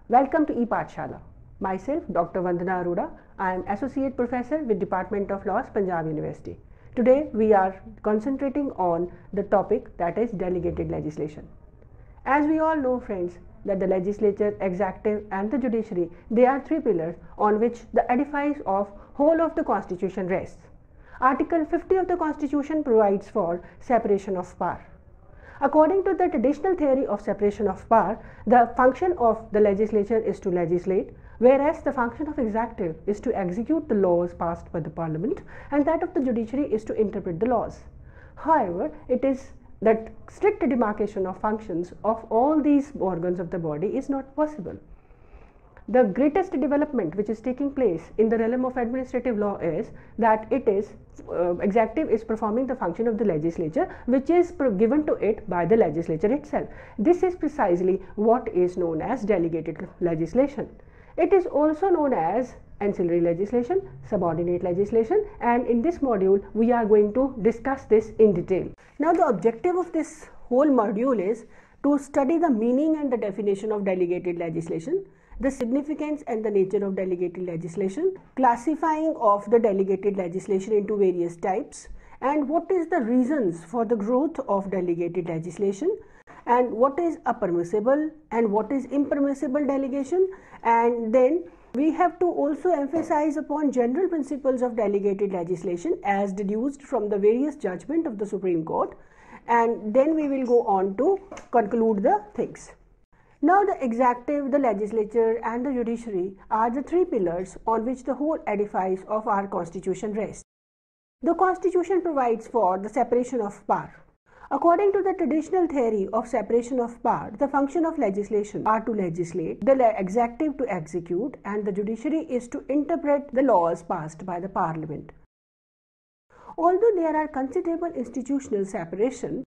Welcome to ePathshala. Myself, Dr. Vandana Arora. I am Associate Professor with Department of Laws, Punjab University. Today we are concentrating on the topic that is delegated legislation. As we all know, friends, that the legislature, executive and the judiciary, they are three pillars on which the edifice of whole of the constitution rests. Article 50 of the constitution provides for separation of power. According to the traditional theory of separation of power, the function of the legislature is to legislate, whereas the function of executive is to execute the laws passed by the parliament, and that of the judiciary is to interpret the laws. However, it is that strict demarcation of functions of all these organs of the body is not possible. The greatest development which is taking place in the realm of administrative law is that it is executive is performing the function of the legislature, which is given to it by the legislature itself. This is precisely what is known as delegated legislation. It is also known as ancillary legislation, subordinate legislation, and in this module we are going to discuss this in detail. Now the objective of this whole module is to study the meaning and the definition of delegated legislation, the significance and the nature of delegated legislation, classifying of the delegated legislation into various types, and what is the reasons for the growth of delegated legislation, and what is a permissible and what is impermissible delegation. And then we have to also emphasize upon general principles of delegated legislation as deduced from the various judgment of the Supreme Court, and then we will go on to conclude the things. Now the executive, the legislature and the judiciary are the three pillars on which the whole edifice of our constitution rests. The constitution provides for the separation of power. According to the traditional theory of separation of power, the function of legislation are to legislate, the executive to execute, and the judiciary is to interpret the laws passed by the parliament. Although there are considerable institutional separation,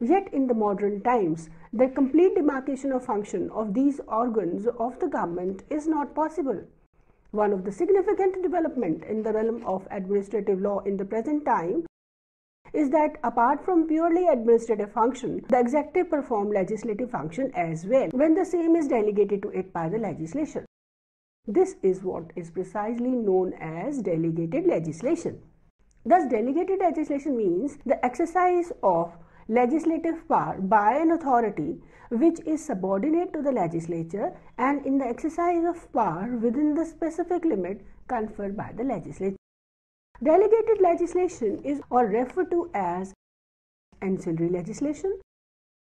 yet in the modern times, the complete demarcation of function of these organs of the government is not possible. One of the significant development in the realm of administrative law in the present time is that apart from purely administrative function, the executive perform legislative function as well when the same is delegated to it by the legislature. This is what is precisely known as delegated legislation. Thus, delegated legislation means the exercise of legislative power by an authority which is subordinate to the legislature and in the exercise of power within the specific limit conferred by the legislature. Delegated legislation is or referred to as ancillary legislation,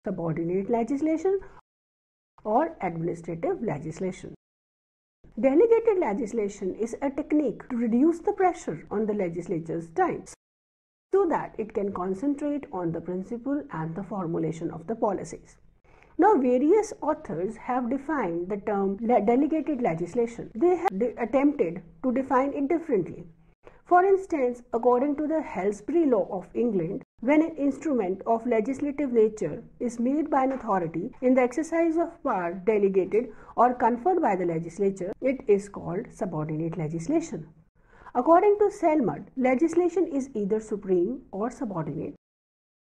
subordinate legislation, or administrative legislation. Delegated legislation is a technique to reduce the pressure on the legislature's time so that it can concentrate on the principle and the formulation of the policies. Now, various authors have defined the term delegated legislation. They have attempted to define it differently. For instance, according to the Halsbury Law of England, when an instrument of legislative nature is made by an authority in the exercise of power delegated or conferred by the legislature, it is called subordinate legislation. According to Selmud, legislation is either supreme or subordinate.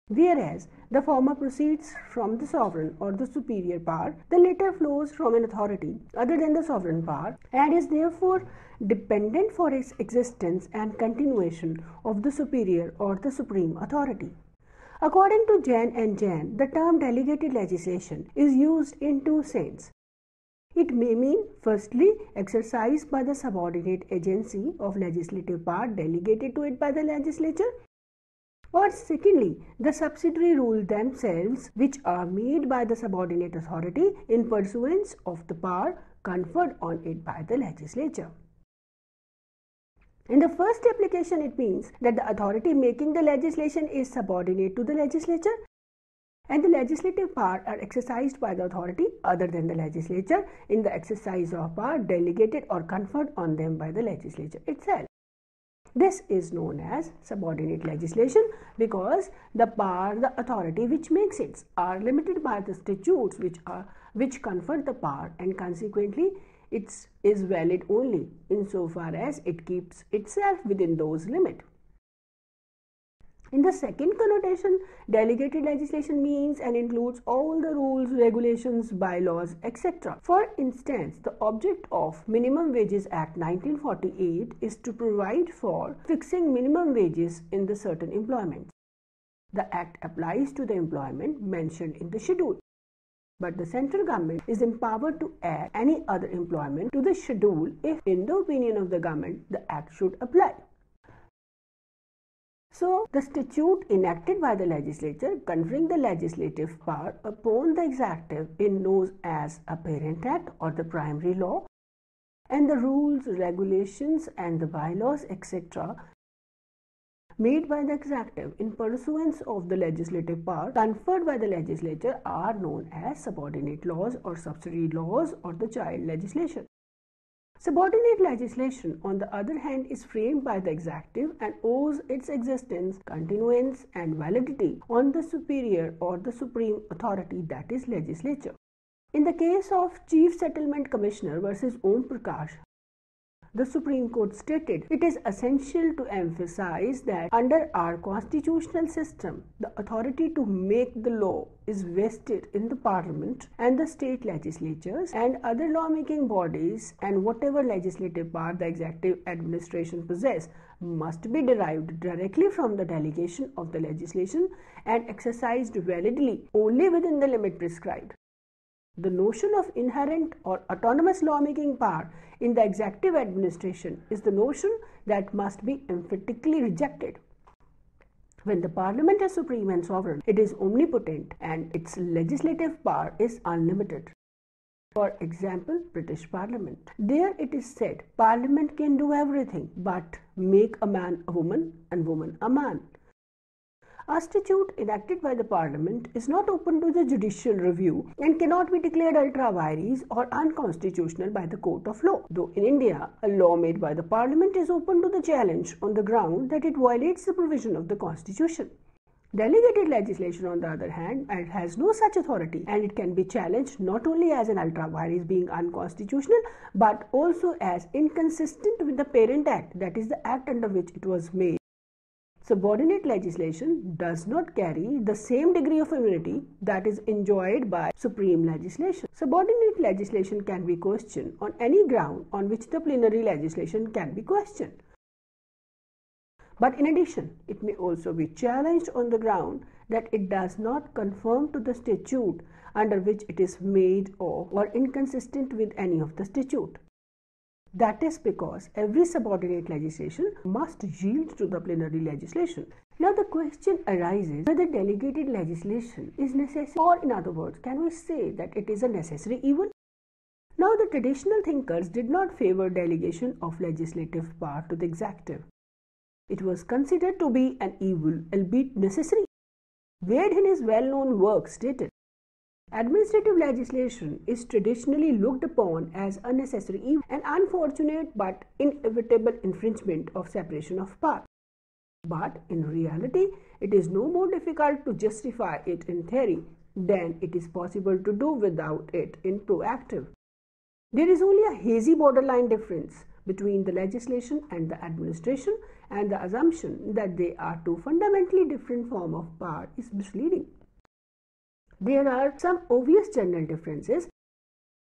Whereas the former proceeds from the sovereign or the superior power, the latter flows from an authority other than the sovereign power and is therefore dependent for its existence and continuation of the superior or the supreme authority. According to Jain and Jain, the term delegated legislation is used in two senses. It may mean, firstly, exercise by the subordinate agency of legislative power delegated to it by the legislature, or secondly, the subsidiary rules themselves which are made by the subordinate authority in pursuance of the power conferred on it by the legislature. In the first application, it means that the authority making the legislation is subordinate to the legislature and the legislative power are exercised by the authority other than the legislature in the exercise of power delegated or conferred on them by the legislature itself. This is known as subordinate legislation because the power, the authority which makes it are limited by the statutes which confer the power, and consequently it is valid only insofar as it keeps itself within those limits. In the second connotation, delegated legislation means and includes all the rules, regulations, bylaws, etc. For instance, the object of Minimum Wages Act 1948 is to provide for fixing minimum wages in the certain employments. The act applies to the employment mentioned in the schedule, but the central government is empowered to add any other employment to the schedule if, in the opinion of the government, the act should apply. So, the statute enacted by the legislature conferring the legislative power upon the executive is known as a parent act or the primary law, and the rules, regulations and the bylaws etc. made by the executive in pursuance of the legislative power conferred by the legislature are known as subordinate laws or subsidiary laws or the child legislation. Subordinate legislation, on the other hand, is framed by the executive and owes its existence, continuance and validity on the superior or the supreme authority, that is legislature. In the case of Chief Settlement Commissioner versus Om Prakash, the Supreme Court stated, it is essential to emphasize that under our constitutional system, the authority to make the law is vested in the Parliament and the state legislatures and other lawmaking bodies, and whatever legislative power the executive administration possess must be derived directly from the delegation of the legislation and exercised validly only within the limit prescribed. The notion of inherent or autonomous lawmaking power in the executive administration is the notion that must be emphatically rejected. When the Parliament is supreme and sovereign, it is omnipotent and its legislative power is unlimited. For example, British Parliament. There it is said, Parliament can do everything but make a man a woman and woman a man. A statute enacted by the Parliament is not open to the judicial review and cannot be declared ultra vires or unconstitutional by the court of law. Though in India, a law made by the Parliament is open to the challenge on the ground that it violates the provision of the Constitution. Delegated legislation, on the other hand, has no such authority, and it can be challenged not only as an ultra vires being unconstitutional but also as inconsistent with the parent act, that is the act under which it was made. Subordinate legislation does not carry the same degree of immunity that is enjoyed by supreme legislation. Subordinate legislation can be questioned on any ground on which the plenary legislation can be questioned. But in addition, it may also be challenged on the ground that it does not conform to the statute under which it is made or inconsistent with any of the statute. That is because every subordinate legislation must yield to the plenary legislation. Now the question arises whether delegated legislation is necessary, or in other words, can we say that it is a necessary evil? Now the traditional thinkers did not favor delegation of legislative power to the executive. It was considered to be an evil, albeit necessary. Wade in his well-known work stated, administrative legislation is traditionally looked upon as a necessary evil, an unfortunate but inevitable infringement of separation of power. But in reality, it is no more difficult to justify it in theory than it is possible to do without it in proactive. There is only a hazy borderline difference between the legislation and the administration, and the assumption that they are two fundamentally different forms of power is misleading. There are some obvious general differences,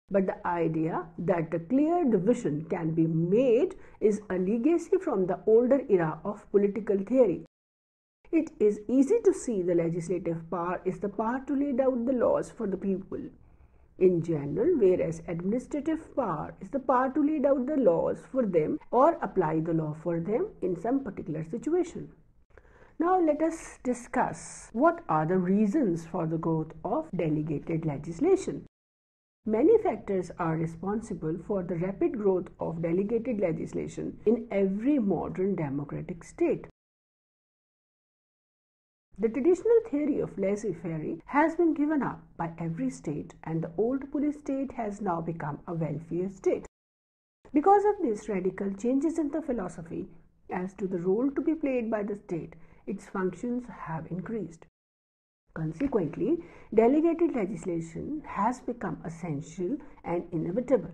but the idea that a clear division can be made is a legacy from the older era of political theory. It is easy to see the legislative power is the power to lay down the laws for the people in general, whereas administrative power is the power to lay down the laws for them or apply the law for them in some particular situation. Now let us discuss what are the reasons for the growth of delegated legislation. Many factors are responsible for the rapid growth of delegated legislation in every modern democratic state. The traditional theory of laissez-faire has been given up by every state, and the old police state has now become a welfare state. Because of these radical changes in the philosophy as to the role to be played by the state, its functions have increased. Consequently, delegated legislation has become essential and inevitable.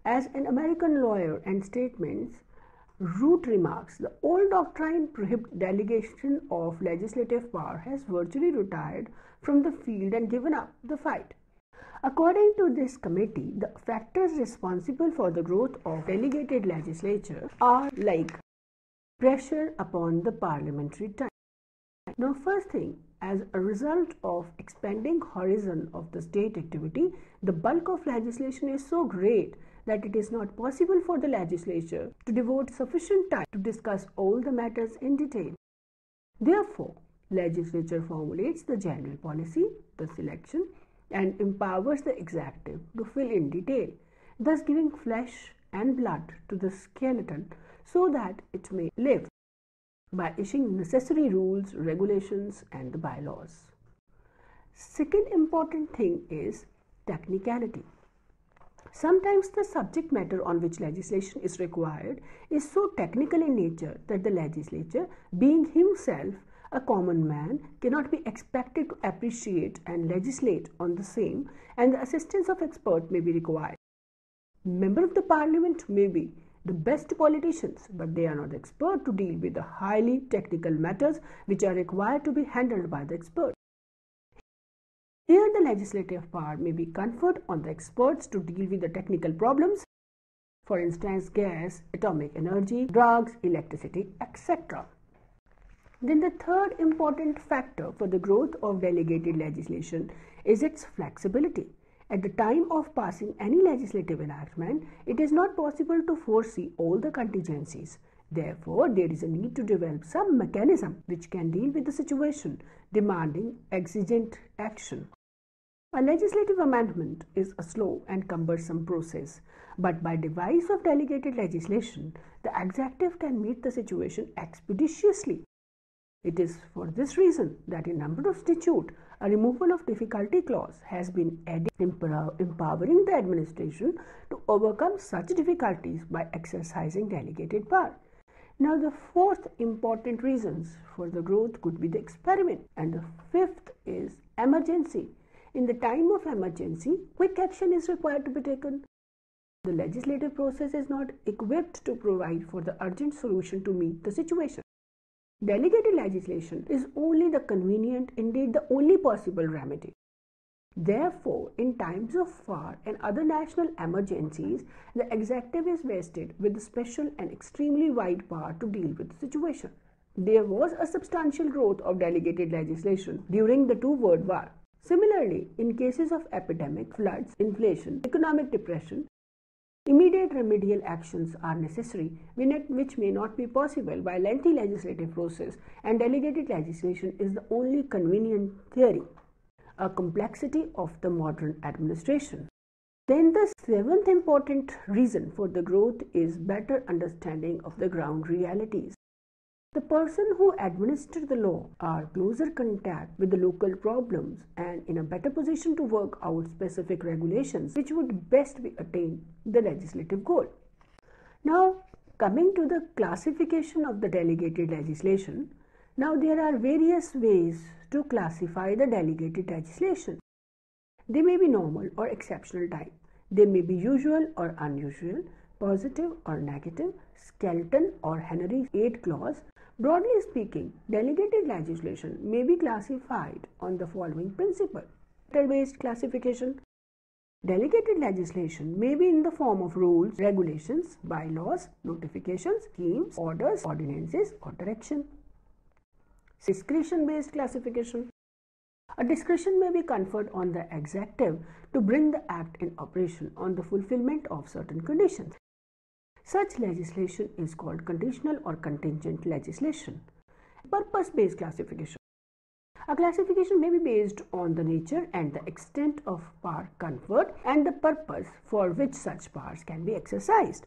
As an American lawyer and statesman, Root remarks, the old doctrine prohibiting delegation of legislative power has virtually retired from the field and given up the fight. According to this committee, the factors responsible for the growth of delegated legislature are like pressure upon the parliamentary time. Now, first thing, as a result of expanding horizon of the state activity, the bulk of legislation is so great that it is not possible for the legislature to devote sufficient time to discuss all the matters in detail. Therefore, legislature formulates the general policy, the selection, and empowers the executive to fill in detail, thus giving flesh and blood to the skeleton so that it may live by issuing necessary rules, regulations, and the bylaws. Second important thing is technicality. Sometimes the subject matter on which legislation is required is so technical in nature that the legislature, being himself a common man, cannot be expected to appreciate and legislate on the same, and the assistance of expert may be required. Member of the parliament may be the best politicians, but they are not expert to deal with the highly technical matters which are required to be handled by the expert. Here the legislative power may be conferred on the experts to deal with the technical problems, for instance gas, atomic energy, drugs, electricity, etc. Then the third important factor for the growth of delegated legislation is its flexibility. At the time of passing any legislative enactment, it is not possible to foresee all the contingencies. Therefore, there is a need to develop some mechanism which can deal with the situation demanding exigent action. A legislative amendment is a slow and cumbersome process, but by device of delegated legislation, the executive can meet the situation expeditiously. It is for this reason that in number of statute, a removal of difficulty clause has been added, empowering the administration to overcome such difficulties by exercising delegated power. Now, the fourth important reasons for the growth could be the experiment, and the fifth is emergency. In the time of emergency, quick action is required to be taken. The legislative process is not equipped to provide for the urgent solution to meet the situation. Delegated legislation is only the convenient, indeed the only possible remedy. Therefore, in times of war and other national emergencies, the executive is vested with special and extremely wide power to deal with the situation. There was a substantial growth of delegated legislation during the two world wars. Similarly, in cases of epidemic, floods, inflation, economic depression, immediate remedial actions are necessary, which may not be possible by lengthy legislative process, and delegated legislation is the only convenient theory. A complexity of the modern administration. Then the seventh important reason for the growth is better understanding of the ground realities. The person who administers the law are closer contact with the local problems and in a better position to work out specific regulations which would best be attained the legislative goal. Now, coming to the classification of the delegated legislation, now there are various ways to classify the delegated legislation. They may be normal or exceptional type. They may be usual or unusual, positive or negative, skeleton or Henry VIII clause. Broadly speaking, delegated legislation may be classified on the following principle. Based classification. Delegated legislation may be in the form of rules, regulations, bylaws, notifications, schemes, orders, ordinances, or direction. Discretion-based classification. A discretion may be conferred on the executive to bring the act in operation on the fulfillment of certain conditions. Such legislation is called conditional or contingent legislation. Purpose-based classification. A classification may be based on the nature and the extent of power conferred and the purpose for which such powers can be exercised.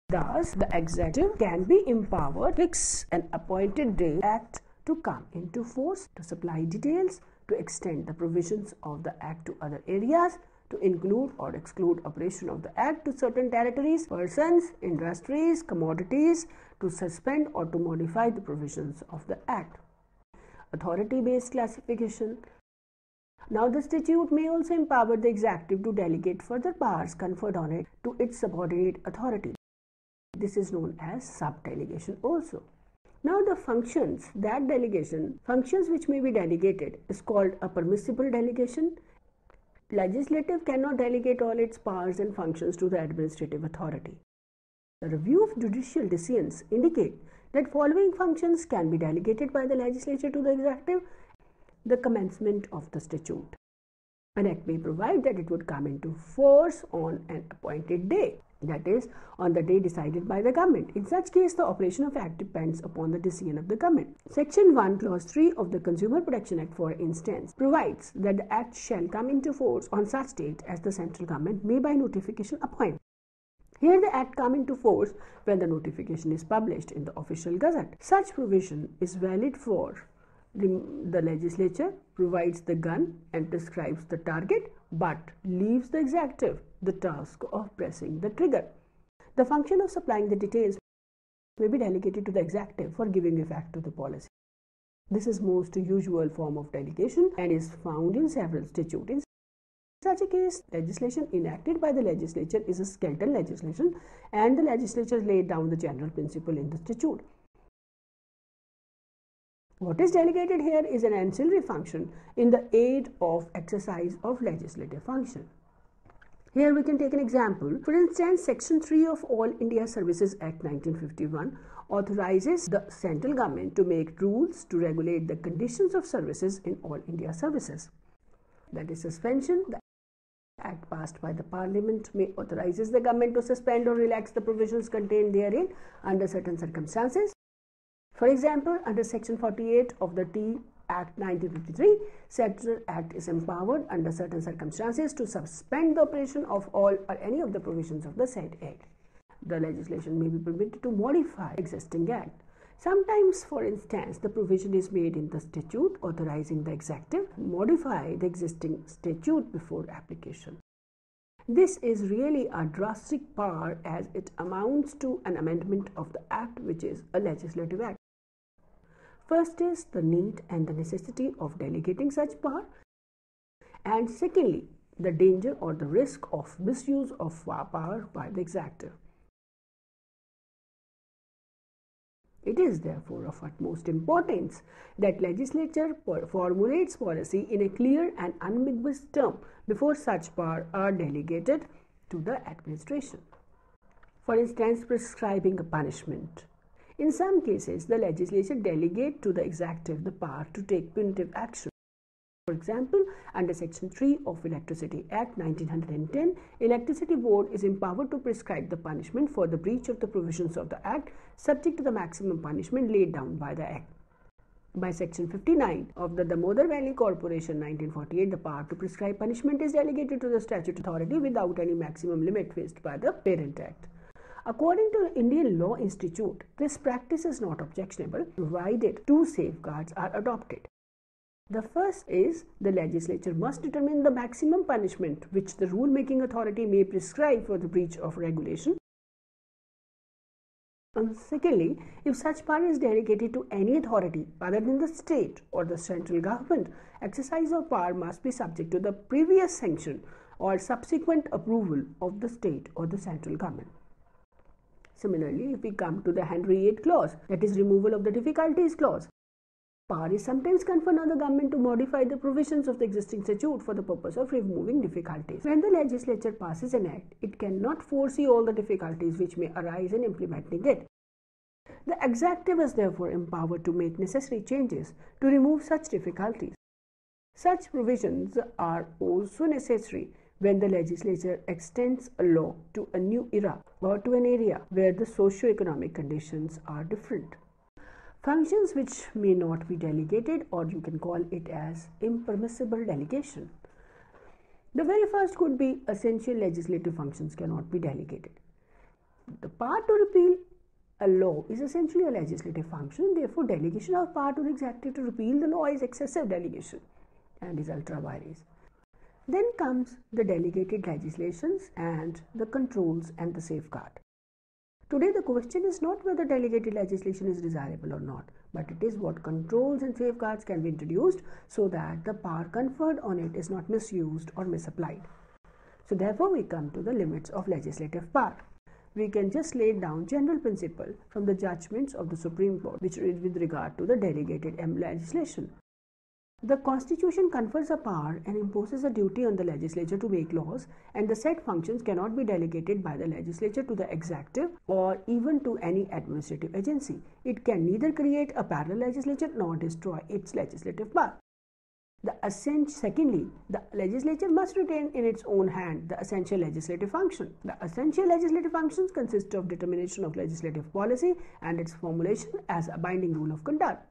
Thus, the executive can be empowered to fix an appointed day act to come into force, to supply details, to extend the provisions of the act to other areas, to include or exclude operation of the act to certain territories, persons, industries, commodities, to suspend or to modify the provisions of the act. Authority-based classification. Now, the statute may also empower the executive to delegate further powers conferred on it to its subordinate authority. This is known as sub-delegation also. Now the functions which may be delegated is called a permissible delegation. Legislative cannot delegate all its powers and functions to the administrative authority. The review of judicial decisions indicate that following functions can be delegated by the legislature to the executive: the commencement of the statute. An act may provide that it would come into force on an appointed day, that is, on the day decided by the government. In such case, the operation of act depends upon the decision of the government. Section 1, Clause 3 of the Consumer Protection Act, for instance, provides that the act shall come into force on such date as the central government may by notification appoint. Here the act come into force when the notification is published in the official gazette. Such provision is valid for the legislature provides the gun and prescribes the target, but leaves the executive the task of pressing the trigger. The function of supplying the details may be delegated to the executive for giving effect to the policy. This is most usual form of delegation and is found in several statutes. In such a case, legislation enacted by the legislature is a skeleton legislation, and the legislature laid down the general principle in the statute. What is delegated here is an ancillary function in the aid of exercise of legislative function. Here we can take an example. For instance, Section 3 of All India Services Act 1951 authorizes the central government to make rules to regulate the conditions of services in all India services. That is suspension. The act passed by the Parliament may authorizes the government to suspend or relax the provisions contained therein under certain circumstances. For example, under Section 48 of the Tea Act 1953, Central Act is empowered under certain circumstances to suspend the operation of all or any of the provisions of the said Act. The legislation may be permitted to modify existing Act. Sometimes, for instance, the provision is made in the statute authorizing the executive to modify the existing statute before application. This is really a drastic power as it amounts to an amendment of the Act, which is a legislative act. First is the need and the necessity of delegating such power, and secondly, the danger or the risk of misuse of power by the executive. It is therefore of utmost importance that legislature formulates policy in a clear and unambiguous term before such power are delegated to the administration. For instance, prescribing a punishment. In some cases, the legislature delegates to the executive the power to take punitive action. For example, under Section 3 of Electricity Act 1910, Electricity Board is empowered to prescribe the punishment for the breach of the provisions of the Act, subject to the maximum punishment laid down by the Act. By Section 59 of the Damodar Valley Corporation 1948, the power to prescribe punishment is delegated to the statutory authority without any maximum limit fixed by the Parent Act. According to the Indian Law Institute, this practice is not objectionable provided two safeguards are adopted. The first is the legislature must determine the maximum punishment which the rule-making authority may prescribe for the breach of regulation. And secondly, if such power is delegated to any authority other than the state or the central government, exercise of power must be subject to the previous sanction or subsequent approval of the state or the central government. Similarly, if we come to the Henry VIII clause, that is removal of the difficulties clause, power is sometimes conferred on the government to modify the provisions of the existing statute for the purpose of removing difficulties. When the legislature passes an act, it cannot foresee all the difficulties which may arise in implementing it. The executive is therefore empowered to make necessary changes to remove such difficulties. Such provisions are also necessary when the legislature extends a law to a new era or to an area where the socio-economic conditions are different. Functions which may not be delegated, or you can call it as impermissible delegation. The very first could be essential legislative functions cannot be delegated. The power to repeal a law is essentially a legislative function, therefore delegation of power to the executive to repeal the law is excessive delegation and is ultra vires. Then comes the delegated legislations and the controls and the safeguard. Today the question is not whether delegated legislation is desirable or not, but it is what controls and safeguards can be introduced so that the power conferred on it is not misused or misapplied. So therefore we come to the limits of legislative power. we can just lay down general principle from the judgments of the Supreme Court, which is with regard to the delegated legislation. The Constitution confers a power and imposes a duty on the legislature to make laws, and the said functions cannot be delegated by the legislature to the executive or even to any administrative agency. It can neither create a parallel legislature nor destroy its legislative power. Secondly, the legislature must retain in its own hand the essential legislative function. The essential legislative functions consist of determination of legislative policy and its formulation as a binding rule of conduct.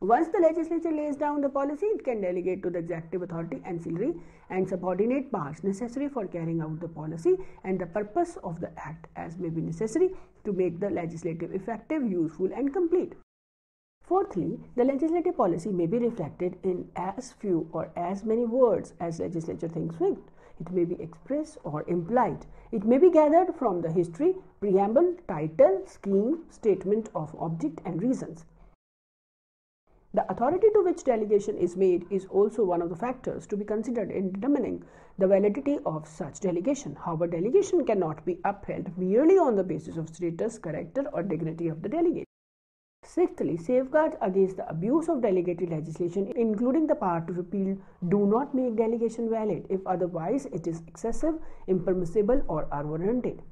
Once the legislature lays down the policy, it can delegate to the executive authority ancillary and subordinate powers necessary for carrying out the policy and the purpose of the act as may be necessary to make the legislative effective, useful and complete. Fourthly, the legislative policy may be reflected in as few or as many words as legislature thinks fit. It may be express or implied. It may be gathered from the history, preamble, title, scheme, statement of object and reasons. The authority to which delegation is made is also one of the factors to be considered in determining the validity of such delegation. However, delegation cannot be upheld merely on the basis of status, character or dignity of the delegate. Sixthly, safeguards against the abuse of delegated legislation, including the power to repeal, do not make delegation valid if otherwise it is excessive, impermissible or unwarranted.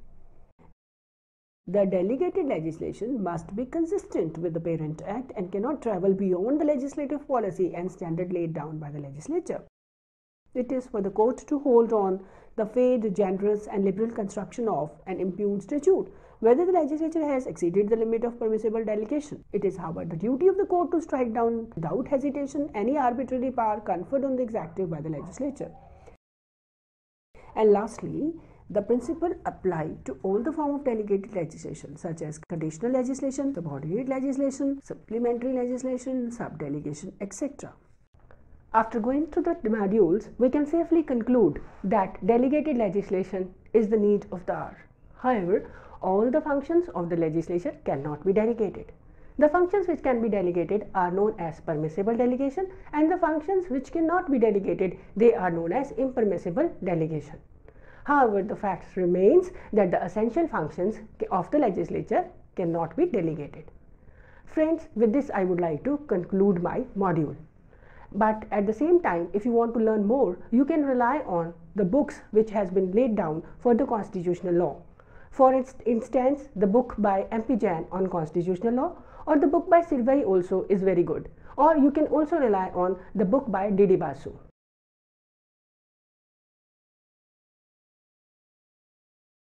The delegated legislation must be consistent with the Parent Act and cannot travel beyond the legislative policy and standard laid down by the legislature. It is for the court to hold on the fair, generous and liberal construction of an impugned statute, whether the legislature has exceeded the limit of permissible delegation. It is, however, the duty of the court to strike down without hesitation any arbitrary power conferred on the executive by the legislature. And lastly, the principle apply to all the form of delegated legislation such as conditional legislation, subordinate legislation, supplementary legislation, subdelegation, etc. After going through the modules, we can safely conclude that delegated legislation is the need of the hour. However, all the functions of the legislature cannot be delegated. The functions which can be delegated are known as permissible delegation, and the functions which cannot be delegated, they are known as impermissible delegation. However, the fact remains that the essential functions of the legislature cannot be delegated. Friends, with this I would like to conclude my module. But at the same time, if you want to learn more, you can rely on the books which has been laid down for the constitutional law. For instance, the book by M.P. Jain on constitutional law, or the book by Sirvai also is very good. Or you can also rely on the book by D.D. Basu.